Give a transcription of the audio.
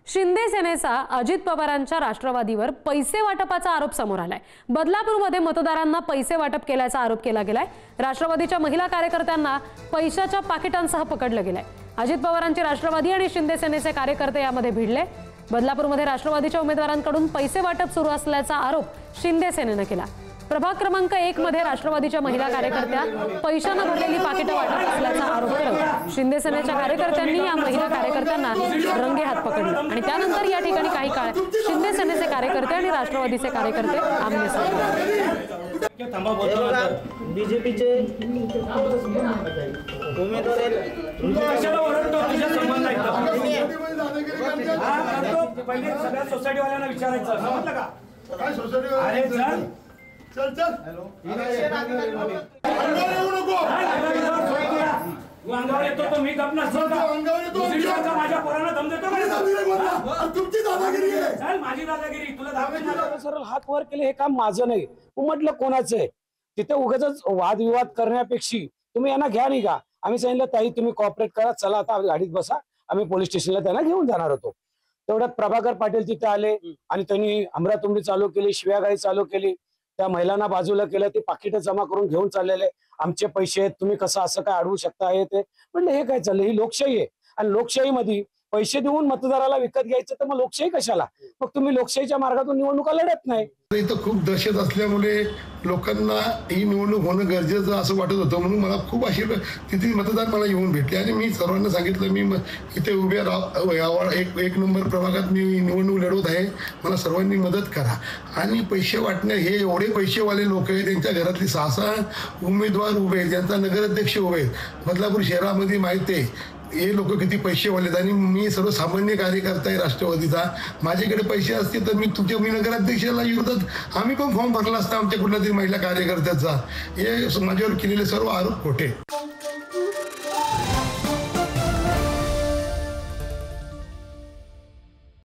शिंदे सेनेचा अजित पवारांच्या राष्ट्रवादीवर पैसे वाटपाचा आरोप समोर आलाय। बदलापूरमध्ये मतदारांना पैसे वाटप केल्याचा आरोप केला गेलाय। राष्ट्रवादीच्या महिला कार्यकर्त्यांना पैशाच्या पाकिटांसह पकडलं गेलंय। अजित पवारांचे राष्ट्रवादी आणि शिंदे सेनेचे कार्यकर्ते यामध्ये भिडले। बदलापूरमध्ये राष्ट्रवादीच्या उमेदवारांकडून पैसे वाटप सुरू असल्याचा आरोप शिंदे सेनेने केला। प्रभाग क्रमांक 1 मध्ये राष्ट्रवादीच्या महिला कार्यकर्त्या पैशाने भरलेली पाकिटं वाटत असल्याचा आरोप करत शिंदे सेनेच्या कार्यकर्त्यांनी या महिला कार्यकर्त्यांना रंगेहात पकडलं आणि त्यानंतर या ठिकाणी काही काळ शिंदे सेनेचे कार्यकर्ते आणि राष्ट्रवादीचे कार्यकर्ते आमने सामने। बीजेपीचे उमेदवार पहिले सगळ्या सोसायटी वाल्यांना विचारायचं समजलं का? काय सोसायटी अरे चल चल हॅलो अंगावर येतो तो मी गप नसतो का? माझ्या पोरांना दम देतो तुमची दादागिरी आहे। चल माझी दादागिरी तुला दाखवायची। सरळ हात वर केले हे काम माझं नाही, म्हटलं कोणाचं आहे? तिथे उगाच वादविवाद करण्यापेक्षा तुम्ही यांना घ्या नाही का? आम्ही सांगितलं ताई तुम्ही कॉपरेट करा, चला आता गाडीत बसा, आम्ही पोलीस स्टेशनला त्यांना घेऊन जाणार होतो। तेवढ्यात प्रभाकर पाटील तिथे आले आणि त्यांनी हमरातुंडी चालू केली, शिव्यागाळी चालू केली, त्या महिलांना बाजूला केलं, ते पाकिटं जमा करून घेऊन चाललेले, आमचे पैसे आहेत, तुम्ही कसं असं काय अडवू शकता? हे ते म्हणलं हे काय चाललंय? ही लोकशाही आहे आणि लोकशाहीमध्ये पैसे देऊन मतदाराला विकत घ्यायचं तर मग लोकशाही कशाला? मग तुम्ही लोकशाहीच्या मार्गातून निवडणुका लढत नाही। इथं खूप दहशत असल्यामुळे लोकांना ही निवडणूक होणं गरजेचं असं वाटत होतं, म्हणून मला खूप असे तिथे मतदार मला येऊन भेटले आणि मी सर्वांना सांगितलं मी इथे उभ्या एक नंबर प्रभागात मी निवडणूक लढवत आहे, मला सर्वांनी मदत करा। आणि पैसे वाटणे हे एवढे पैसेवाले लोक आहेत, त्यांच्या घरातली 6 उमेदवार उभे आहेत, ज्यांचा नगराध्यक्ष उभे आहेत बदलापूर शहरामध्ये माहिती आहे हे लोक किती पैसेवाले आहेत। आणि मी सर्वसामान्य कार्यकर्ता आहे राष्ट्रवादीचा, माझ्याकडे पैसे असतील तर मी नगराध्यक्षाला विरोधात आम्ही पण फॉर्म भरला असता आमच्या कुठल्या तरी महिला कार्यकर्त्याचा। हे माझ्यावर केलेले सर्व आरोप खोटे।